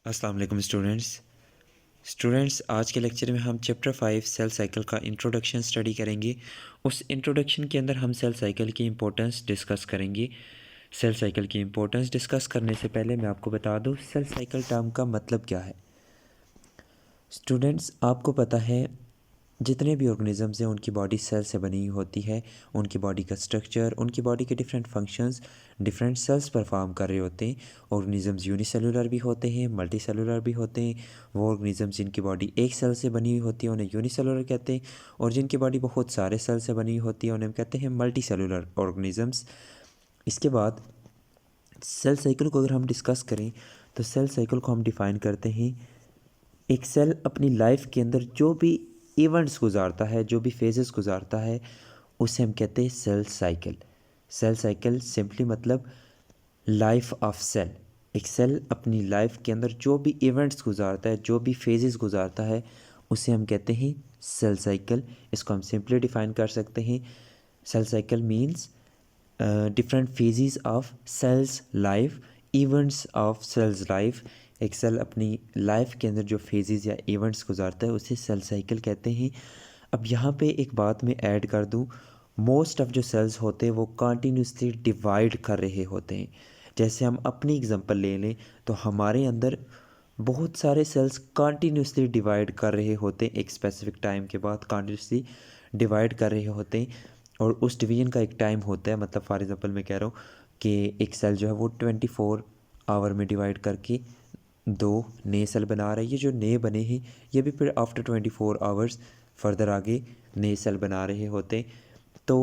अस्सलाम वालेकुम स्टूडेंट्स आज के लेक्चर में हम चैप्टर 5 सेल साइकिल का इंट्रोडक्शन स्टडी करेंगे। उस इंट्रोडक्शन के अंदर हम सेल साइकिल की इम्पोर्टेंस डिस्कस करेंगे। सेल साइकिल की इम्पोर्टेंस डिस्कस करने से पहले मैं आपको बता दूं सेल साइकिल टर्म का मतलब क्या है। स्टूडेंट्स, आपको पता है जितने भी ऑर्गेनिजम्स हैं उनकी बॉडी सेल से बनी हुई होती है। उनकी बॉडी का स्ट्रक्चर, उनकी बॉडी के different functions different cells perform कर रहे होते हैं। ऑर्गेनिजम्स यूनिसेलुलर भी होते हैं, मल्टी सेलुलर भी होते हैं। वो ऑर्गेनिजम्स जिनकी बॉडी एक सेल से बनी हुई होती है उन्हें यूनिसेलुलर कहते हैं, और जिनकी बॉडी बहुत सारे सेल से बनी हुई होती है उन्हें हम कहते हैं मल्टी सेलुलर ऑर्गेनिजम्स। इसके बाद सेल साइकिल को अगर हम डिस्कस करें तो सेल साइकिल को हम डिफ़ाइन करते हैं, एक सेल अपनी लाइफ के अंदर जो भी इवेंट्स गुजारता है, जो भी फेजेस गुजारता है, उसे हम कहते हैं cell cycle. Cell cycle simply मतलब लाइफ ऑफ सेल। एक सेल अपनी लाइफ के अंदर जो भी इवेंट्स गुजारता है, जो भी फेजेस गुजारता है, उसे हम कहते हैं सेल साइकिल। इसको हम सिंपली डिफाइन कर सकते हैं, cell cycle means different phases of cell's life, events of cell's life. एक सेल अपनी लाइफ के अंदर जो फेजेस या इवेंट्स गुजारता है उसे सेल साइकिल कहते हैं। अब यहाँ पे एक बात मैं ऐड कर दूँ, मोस्ट ऑफ जो सेल्स होते हैं वो कंटिन्यूसली डिवाइड कर रहे होते हैं। जैसे हम अपनी एग्जांपल ले लें तो हमारे अंदर बहुत सारे सेल्स कंटिन्यूसली डिवाइड कर रहे होते हैं, एक स्पेसिफिक टाइम के बाद कंटिन्यूसली डिवाइड कर रहे होते हैं। और उस डिवीजन का एक टाइम होता है, मतलब फॉर एग्ज़ाम्पल मैं कह रहा हूँ कि एक सेल जो है वो 24 आवर में डिवाइड करके दो नए सेल बना रहा है। ये जो नए बने हैं ये भी फिर आफ्टर 24 आवर्स फर्दर आगे नए सेल बना रहे होते। तो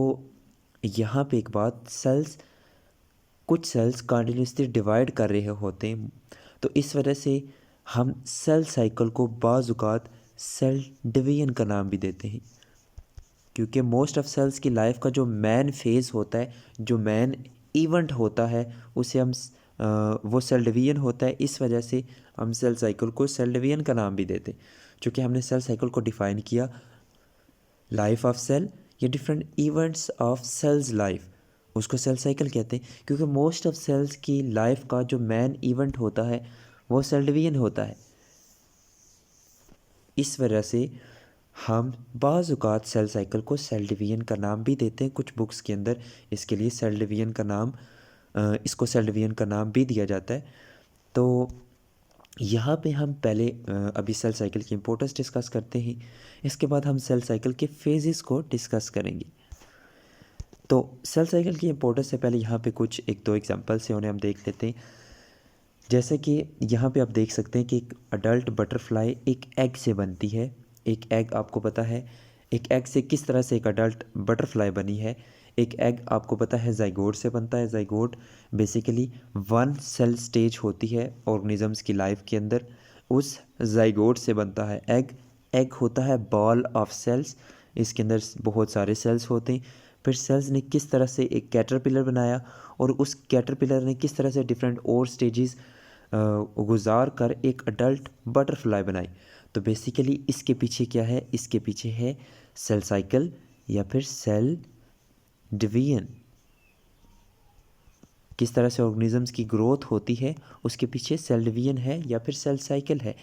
यहाँ पे एक बात, कुछ सेल्स कंटिन्यूसली डिवाइड कर रहे होते हैं, तो इस वजह से हम सेल साइकिल को बाज़ औक़ात सेल डिवीजन का नाम भी देते हैं, क्योंकि मोस्ट ऑफ सेल्स की लाइफ का जो मेन फेज़ होता है, जो मेन इवेंट होता है, उसे हम वो सेल डिवीजन होता है। इस वजह से हम सेल साइकिल को सेल डिवीजन का नाम भी देते हैं। चूँकि हमने सेल साइकिल को डिफ़ाइन किया, लाइफ ऑफ सेल या different events of cell's life, उसको सेल साइकिल कहते हैं। क्योंकि मोस्ट ऑफ सेल्स की लाइफ का जो मेन इवेंट होता है वो सेल डिवीजन होता है। इस वजह से हम बाज़ औक़ात सेल साइकिल को सेल डिवीजन का नाम भी देते हैं। कुछ बुक्स के अंदर इसके लिए सेल डिवीजन का नाम इसको सेल डिवीजन का नाम भी दिया जाता है। तो यहाँ पे हम पहले अभी सेल साइकिल की इम्पोर्टेंस डिस्कस करते हैं। इसके बाद हम सेल साइकिल के फेजेस को डिस्कस करेंगे। तो सेल साइकिल की इम्पोर्टेंस से पहले यहाँ पे कुछ एक दो एग्जांपल्स हैं, उन्हें हम देख लेते हैं। जैसे कि यहाँ पे आप देख सकते हैं कि एक अडल्ट बटरफ्लाई एक एग से बनती है। एक एग, आपको पता है एक एग से किस तरह से एक अडल्ट बटरफ्लाई बनी है। एक एग आपको पता है ज़ाइगोट से बनता है। Zygote basically one cell stage होती है ऑर्गेनिजम्स की लाइफ के अंदर, उस ज़ाइगोट से बनता है एग। एग होता है बॉल ऑफ सेल्स, इसके अंदर बहुत सारे सेल्स होते हैं। फिर सेल्स ने किस तरह से एक कैटरपिलर बनाया, और उस कैटरपिलर ने किस तरह से डिफरेंट और स्टेजेस गुजार कर एक अडल्ट बटरफ्लाई बनाई। तो बेसिकली इसके पीछे क्या है, इसके पीछे है सेल साइकिल या फिर सेल डिवीजन। किस तरह से ऑर्गेनिजम्स की ग्रोथ होती है उसके पीछे सेल डिवीजन है या फिर सेल साइकिल है।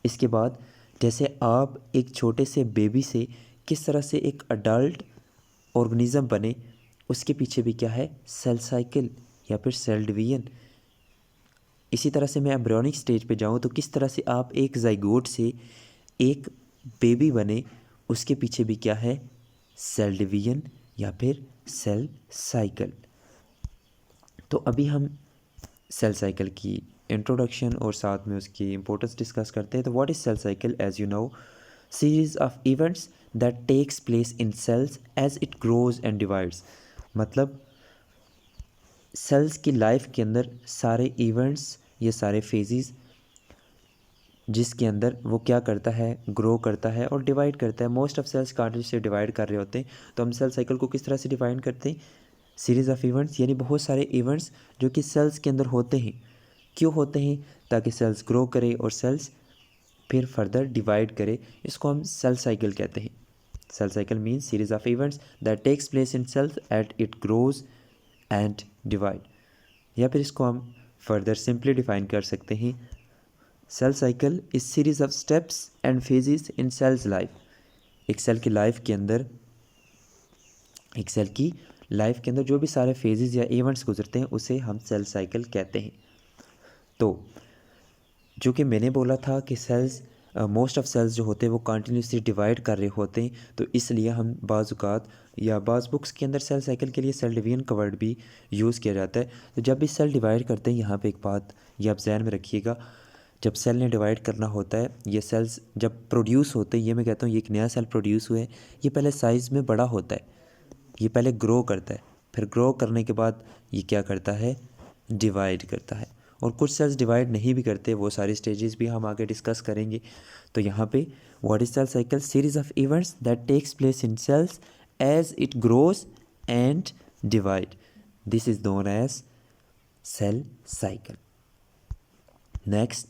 इसके बाद जैसे आप एक छोटे से बेबी से किस तरह से एक अडल्ट ऑर्गेनिज्म बने, उसके पीछे भी क्या है, सेल साइकिल या फिर सेल डिवीजन। इसी तरह से मैं एम्ब्रियोनिक स्टेज पे जाऊँ तो किस तरह से आप एक ज़ाइगोट से एक बेबी बने, उसके पीछे भी क्या है, सेल डिवीजन या फिर सेल साइकिल। तो अभी हम सेल साइकिल की इंट्रोडक्शन और साथ में उसकी इम्पोर्टेंस डिस्कस करते हैं। तो what is cell cycle? As you know, series of events that takes place in cells as it grows and divides. मतलब सेल्स की लाइफ के अंदर सारे इवेंट्स, ये सारे फेजेस जिसके अंदर वो क्या करता है, ग्रो करता है और डिवाइड करता है। मोस्ट ऑफ सेल्स कार्टिलेज से डिवाइड कर रहे होते हैं। तो हम सेल साइकिल को किस तरह से डिफाइन करते हैं, सीरीज़ ऑफ इवेंट्स, यानी बहुत सारे इवेंट्स जो कि सेल्स के अंदर होते हैं। क्यों होते हैं? ताकि सेल्स ग्रो करे और सेल्स फिर फर्दर डिवाइड करे। इसको हम सेल साइकिल कहते हैं। Cell cycle means series of events that takes place in cells at it grows and divide. या फिर इसको हम फर्दर सिंपली डिफाइन कर सकते हैं, cell cycle is series of steps and phases in cell's life. एक सेल की life के अंदर जो भी सारे फेजेस या इवेंट्स गुजरते हैं उसे हम सेल साइकिल कहते हैं। तो जो कि मैंने बोला था कि सेल्स मोस्ट ऑफ सेल्स जो होते हैं वो कंटिन्यूसली डिवाइड कर रहे होते हैं, तो इसलिए हम बाज़ औक़ात या बाज़ बुक्स के अंदर सेल साइकिल के लिए सेल डिवीजन का वर्ड भी यूज़ किया जाता है। तो जब भी सेल डिवाइड करते हैं, यहाँ पे एक बात ये आप ज़हन में रखिएगा, जब सेल ने डिवाइड करना होता है, ये सेल्स जब प्रोड्यूस होते हैं, ये मैं कहता हूँ ये एक नया सेल प्रोड्यूस हुआ है, ये पहले साइज़ में बड़ा होता है, ये पहले ग्रो करता है, फिर ग्रो करने के बाद ये क्या करता है, डिवाइड करता है। और कुछ सेल्स डिवाइड नहीं भी करते, वो सारी स्टेजेस भी हम आगे डिस्कस करेंगे। तो यहाँ पे what is cell cycle? Series of events that takes place in cells as it grows and divide, this is known as cell cycle. Next,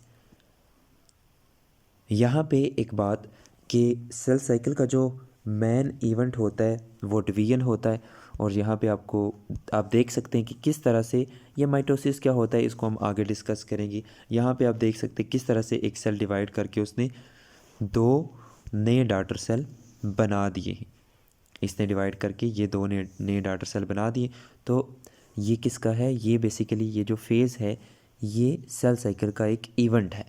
यहाँ पे एक बात कि सेल साइकिल का जो मेन इवेंट होता है वो डिवीजन होता है, और यहाँ पे आप देख सकते हैं कि किस तरह से ये माइटोसिस क्या होता है, इसको हम आगे डिस्कस करेंगे। यहाँ पे आप देख सकते हैं किस तरह से एक सेल डिवाइड करके उसने 2 नए डॉटर सेल बना दिए हैं। इसने डिवाइड करके ये 2 नए डॉटर सेल बना दिए। तो ये किसका है? ये बेसिकली ये जो फेज़ है ये सेल साइकिल का एक इवेंट है।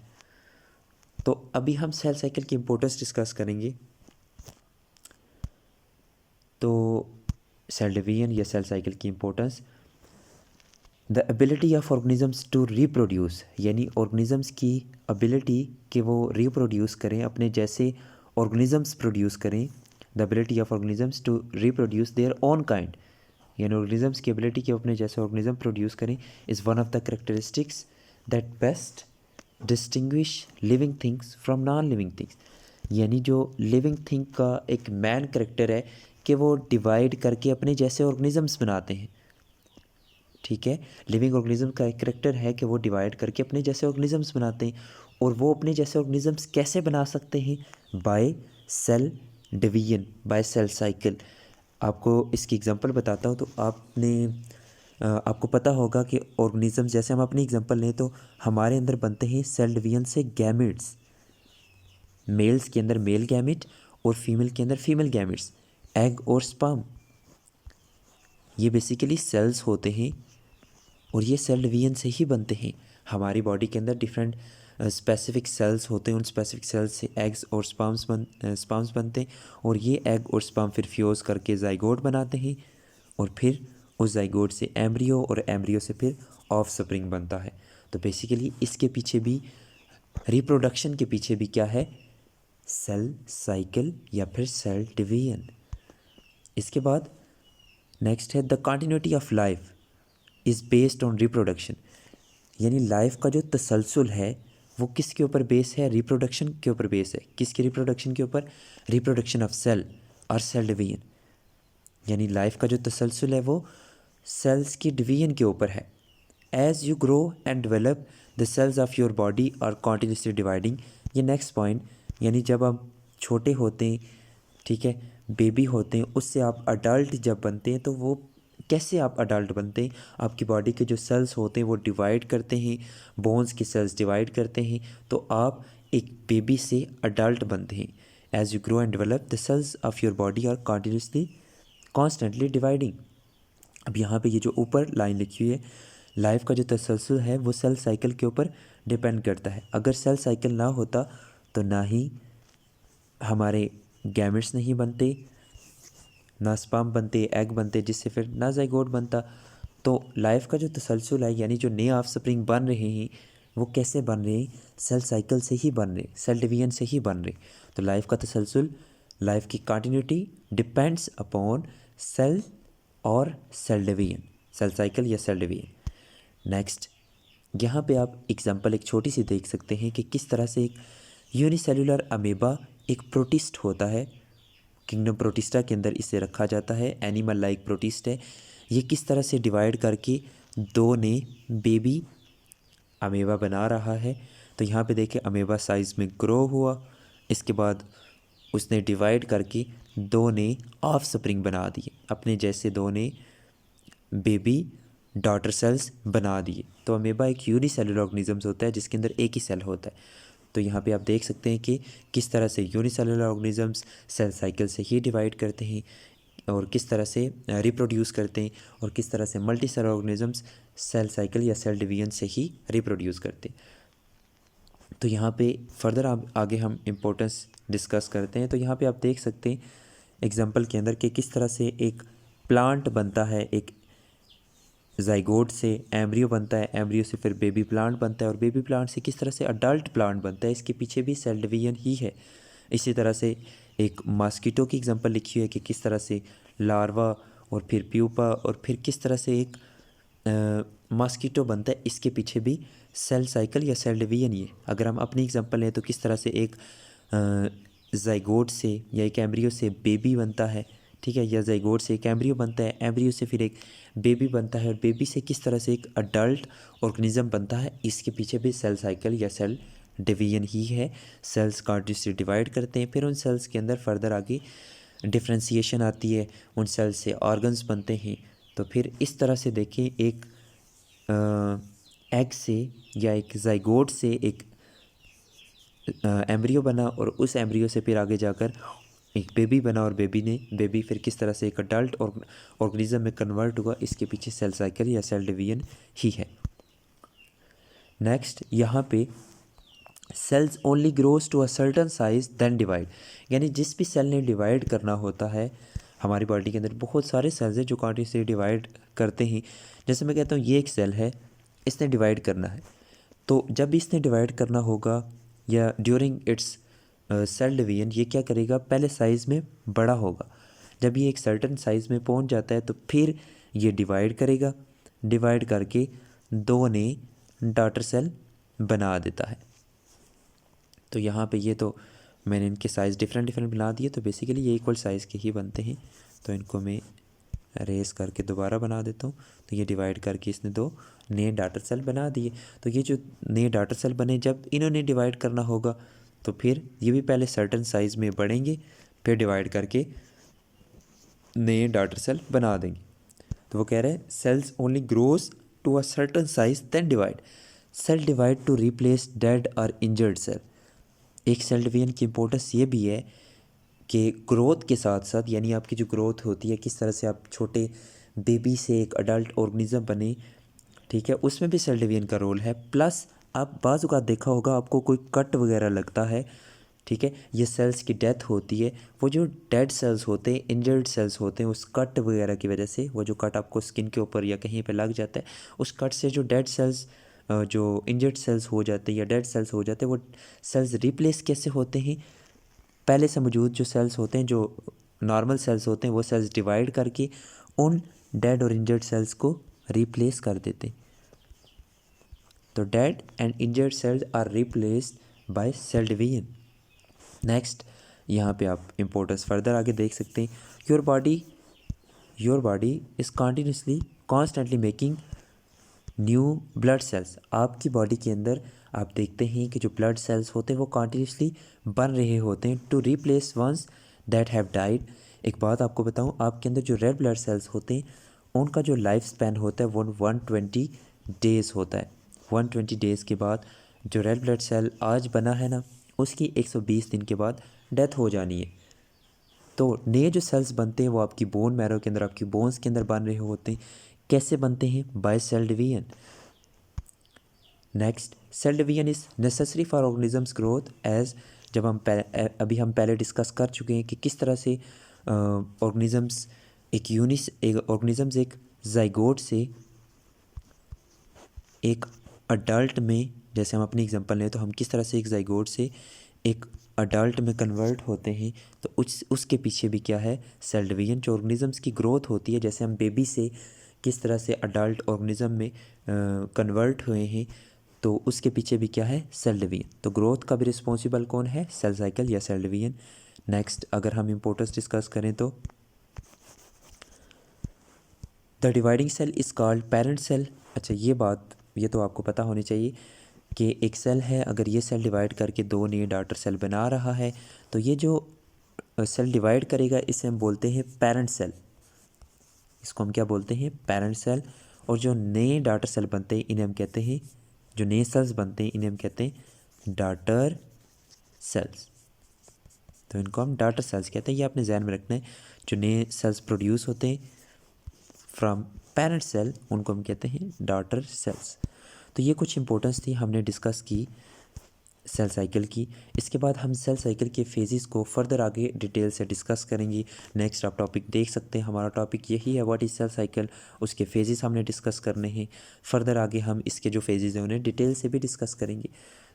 तो अभी हम सेल साइकिल की इम्पोर्टेंस डिस्कस करेंगे। तो सेल डिवीजन या सेल साइकिल की importance, the ability of organisms to reproduce, यानी ऑर्गेनिजम्स की एबिलिटी कि वो रिप्रोड्यूस करें, अपने जैसे ऑर्गेनिजम्स प्रोड्यूस करें। The ability of organisms to reproduce their own kind, यानी ऑर्गेनिजम्स की एबिलिटी कि वो अपने जैसे ऑर्गेनिज्म प्रोड्यूस करें, is one of the characteristics that best distinguish living things from non living things. यानी जो लिविंग थिंग का एक मैन करेक्टर है कि वो डिवाइड करके अपने जैसे ऑर्गेनिजम्स बनाते हैं। ठीक है, लिविंग ऑर्गेनिज्म का एक करेक्टर है कि वो डिवाइड करके अपने जैसे ऑर्गेनिजम्स बनाते हैं। और वो अपने जैसे ऑर्गेनिजम्स कैसे बना सकते हैं? By cell division, by cell cycle. आपको इसकी एग्जांपल बताता हूँ। तो आपको पता होगा कि ऑर्गेनिजम्स, जैसे हम अपनी एग्जांपल लें तो हमारे अंदर बनते हैं सेल डिवीजन से गैमेट्स। मेल्स के अंदर मेल गैमेट और फीमेल के अंदर फीमेल गैमेट्स, एग और स्पर्म, ये बेसिकली सेल्स होते हैं और ये सेल डिवीजन से ही बनते हैं। हमारी बॉडी के अंदर डिफरेंट स्पेसिफिक सेल्स होते हैं, उन स्पेसिफिक सेल्स से एग्स और स्पर्म्स बनते हैं, और ये एग और स्पर्म फिर फ्यूज़ करके ज़ाइगोट बनाते हैं, और फिर उस ज़ाइगोट से एम्ब्रियो, और एम्ब्रियो से फिर ऑफस्प्रिंग बनता है। तो बेसिकली इसके पीछे भी, रिप्रोडक्शन के पीछे भी क्या है? सेल साइकिल या फिर सेल डिवीजन। इसके बाद नेक्स्ट है the continuity of life is based on reproduction, यानी लाइफ का जो तसलसल है वो किसके ऊपर बेस है? रिप्रोडक्शन के ऊपर बेस है। किसके रिप्रोडक्शन के ऊपर? रिप्रोडक्शन ऑफ सेल और सेल डिवीजन। यानी लाइफ का जो तसलसल है वो सेल्स की डिवीजन के ऊपर है। As you grow and develop the cells of your body are continuously dividing. ये नेक्स्ट पॉइंट, यानी जब आप छोटे होते हैं, ठीक है, बेबी होते हैं, उससे आप अडल्ट जब बनते हैं तो वो कैसे आप अडल्ट बनते हैं? आपकी बॉडी के जो सेल्स होते हैं वो डिवाइड करते हैं, बोन्स के सेल्स डिवाइड करते हैं, तो आप एक बेबी से अडल्ट बनते हैं। As you grow and develop the cells of your body are continuously constantly dividing. अब यहाँ पे ये जो ऊपर लाइन लिखी हुई है, लाइफ का जो तसलसल है वो सेल साइकिल के ऊपर डिपेंड करता है। अगर सेल साइकिल ना होता तो ना ही हमारे गैमेट्स नहीं बनते, ना स्पर्म बनते, एग बनते, जिससे फिर ना ज़ाइगोट बनता। तो लाइफ का जो तसलसल है, यानी जो नए ऑफस्प्रिंग बन रहे हैं वो कैसे बन रहे हैं? सेल साइकिल से ही बन रहे, सेल डिवीजन से ही बन रहे। तो लाइफ का तसलसल, लाइफ की कंटिन्यूटी डिपेंड्स अपॉन सेल और सेल डिवीजन, सेल साइकिल या सेल डिवीजन। नेक्स्ट, यहाँ पे आप एग्जांपल एक छोटी सी देख सकते हैं कि किस तरह से एक यूनिसेलुलर अमीबा एक प्रोटिस्ट होता है, किंगडम प्रोटिस्टा के अंदर इसे रखा जाता है, एनिमल लाइक प्रोटिस्ट है। ये किस तरह से डिवाइड करके 2 ने बेबी अमीबा बना रहा है। तो यहाँ पे देखिए अमीबा साइज़ में ग्रो हुआ, इसके बाद उसने डिवाइड करके 2 ने ऑफ स्प्रिंग बना दिए, अपने जैसे 2 ने बेबी डॉटर सेल्स बना दिए। तो अमीबा एक यूनिसेलुलर ऑर्गेनिजम्स होता है जिसके अंदर एक ही सेल होता है। तो यहाँ पे आप देख सकते हैं कि किस तरह से यूनिसेलुलर ऑर्गेनिजम्स सेल साइकिल से ही डिवाइड करते हैं और किस तरह से रिप्रोड्यूस करते हैं, और किस तरह से multi cellular organisms cell cycle या सेल डिवीजन से ही रिप्रोड्यूस करते हैं। तो यहाँ पे फर्दर आगे हम इम्पोर्टेंस डिस्कस करते हैं। तो यहाँ पे आप देख सकते हैं एग्जांपल के अंदर कि किस तरह से एक प्लांट बनता है, एक जाइगोट से एम्ब्रियो बनता है, एम्ब्रियो से फिर बेबी प्लांट बनता है, और बेबी प्लांट से किस तरह से अडल्ट प्लांट बनता है, इसके पीछे भी सेल डिवीजन ही है। इसी तरह से एक मॉस्किटो की एग्जांपल लिखी हुई है कि किस तरह से लार्वा और फिर प्यूपा और फिर किस तरह से एक मॉस्किटो बनता है, इसके पीछे भी सेल साइकिल या सेल डिवीजन ही है। अगर हम अपनी एग्जांपल लें तो किस तरह से एक जाइगोट से या एक एम्ब्रियो से बेबी बनता है, ठीक है, या जाइगोट से एक एम्ब्रियो बनता है, एम्ब्रियो से फिर एक बेबी बनता है, और बेबी से किस तरह से एक अडल्ट ऑर्गेनिज्म बनता है, इसके पीछे भी सेल साइकिल या सेल डिवीजन ही है। सेल्स कार्टेज से डिवाइड करते हैं, फिर उन सेल्स के अंदर फर्दर आगे डिफ्रेंसीशन आती है, उन सेल्स से ऑर्गन्स बनते हैं। तो फिर इस तरह से देखें, एक एग से या एक जाइगोट से एक एम्ब्रियो बना, और उस एम्ब्रियो से फिर आगे जाकर एक बेबी बना, और बेबी फिर किस तरह से एक अडल्ट ऑर्गेनिज्म में कन्वर्ट हुआ, इसके पीछे सेल साइकिल या सेल डिवीजन ही है। नेक्स्ट यहाँ पे cells only grows to a certain size then divide, यानी जिस भी सेल ने डिवाइड करना होता है, हमारी बॉडी के अंदर बहुत सारे सेल्स हैं जो कांटे से डिवाइड करते हैं। जैसे मैं कहता हूँ ये एक सेल है, इसने डिवाइड करना है, तो जब इसने डिवाइड करना होगा या ड्यूरिंग इट्स सेल डिवीजन, ये क्या करेगा, पहले साइज़ में बड़ा होगा। जब ये एक सर्टन साइज़ में पहुंच जाता है तो फिर ये डिवाइड करेगा, डिवाइड करके दो ने डॉटर सेल बना देता है। तो यहाँ पे ये तो मैंने इनके साइज़ डिफरेंट डिफरेंट बना दिए, तो बेसिकली ये इक्वल साइज़ के ही बनते हैं। तो इनको मैं रेस करके दोबारा बना देता हूँ। तो ये डिवाइड करके इसने दो नए डॉटर सेल बना दिए। तो ये जो नए डॉटर सेल बने, जब इन्होंने डिवाइड करना होगा तो फिर ये भी पहले सर्टन साइज़ में बढ़ेंगे, फिर डिवाइड करके नए डॉटर सेल बना देंगे। तो वो कह रहे हैं cells only grows to a certain size then divide, cell divide to replace dead और इंजर्ड सेल। एक सेल डिवीजन की इम्पोर्टेंस ये भी है कि ग्रोथ के साथ साथ, यानी आपकी जो ग्रोथ होती है, किस तरह से आप छोटे बेबी से एक अडल्ट ऑर्गेनिज्म बने, ठीक है, उसमें भी सेल डिवीजन का रोल है। प्लस आप बाज़ औक़ात देखा होगा, आपको कोई कट वगैरह लगता है, ठीक है, ये सेल्स की डेथ होती है, वो जो डेड सेल्स होते हैं, इंजर्ड सेल्स होते हैं, उस कट वगैरह की वजह से, वो जो कट आपको स्किन के ऊपर या कहीं पे लग जाता है, उस कट से जो डेड सेल्स, जो इंजर्ड सेल्स हो जाते हैं या डेड सेल्स हो जाते हैं, वो सेल्स रिप्लेस कैसे होते हैं, पहले से मौजूद जो सेल्स होते हैं, जो नॉर्मल सेल्स होते हैं, वो सेल्स डिवाइड करके उन डेड और इंजर्ड सेल्स को रिप्लेस कर देते हैं। तो dead and injured cells are replaced by cell division. Next यहाँ पे आप इम्पोर्टेंस फर्दर आगे देख सकते हैं। Your body is continuously constantly making new blood cells. आपकी बॉडी के अंदर आप देखते हैं कि जो ब्लड सेल्स होते हैं वो कॉन्टीन्यूसली बन रहे होते हैं to replace ones that have died. एक बात आपको बताऊं, आपके अंदर जो रेड ब्लड सेल्स होते हैं उनका जो लाइफ स्पैन होता है वो 120 डेज़ होता है। 120 डेज़ के बाद जो रेड ब्लड सेल आज बना है ना, उसकी 120 दिन के बाद डेथ हो जानी है। तो नए जो सेल्स बनते हैं वो आपकी बोन मैरो के अंदर, आपकी बोन्स के अंदर बन रहे होते हैं। कैसे बनते हैं? By cell division. Next, cell division is necessary for organisms growth as, जब हम अभी हम पहले डिस्कस कर चुके हैं कि किस तरह से ऑर्गेनिजम्स एक जाइगोट से एक अडल्ट में, जैसे हम अपनी एग्जांपल लें तो हम किस तरह से एक जाइगोट से एक अडल्ट में कन्वर्ट होते हैं, तो उसके पीछे भी क्या है? Cell division. जो ऑर्गेनिजम्स की ग्रोथ होती है, जैसे हम बेबी से किस तरह से अडल्ट ऑर्गेनिज्म में कन्वर्ट हुए हैं, तो उसके पीछे भी क्या है? Cell division. तो ग्रोथ का भी रिस्पॉन्सिबल कौन है? सेल साइकिल या सेल डिवीजन। नेक्स्ट, अगर हम इम्पोर्टेंस डिस्कस करें तो the dividing cell is called parent cell. अच्छा, ये तो आपको पता होनी चाहिए कि एक सेल है, अगर ये सेल डिवाइड करके दो नए डॉटर सेल बना रहा है, तो ये जो सेल डिवाइड करेगा इसे हम बोलते हैं पेरेंट सेल। इसको हम क्या बोलते हैं? Parent cell. और जो नए डॉटर सेल बनते हैं इन्हें हम कहते हैं, जो नए सेल्स बनते हैं इन्हें हम कहते हैं डॉटर सेल्स। तो इनको हम डॉटर सेल्स कहते हैं, ये आपने ध्यान में रखना है। जो नए सेल्स प्रोड्यूस होते हैं फ्रॉम पेरेंट सेल उनको हम कहते हैं डॉटर सेल्स। तो ये कुछ इंपॉर्टेंस थी, हमने डिस्कस की सेल साइकिल की। इसके बाद हम सेल साइकिल के फेजेस को फर्दर आगे डिटेल से डिस्कस करेंगे। नेक्स्ट आप टॉपिक देख सकते हैं, हमारा टॉपिक यही है, व्हाट इज़ सेल साइकिल। उसके फेजेस हमने डिस्कस करने हैं। फर्दर आगे हम इसके जो फेजेस हैं उन्हें डिटेल से भी डिस्कस करेंगे।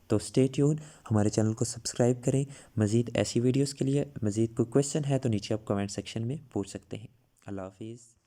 तो स्टे ट्यून, हमारे चैनल को सब्सक्राइब करें। मज़ीद ऐसी वीडियोज़ के लिए, मज़ीद कोई क्वेश्चन है तो नीचे आप कमेंट सेक्शन में पूछ सकते हैं। अल्लाह हाफिज़।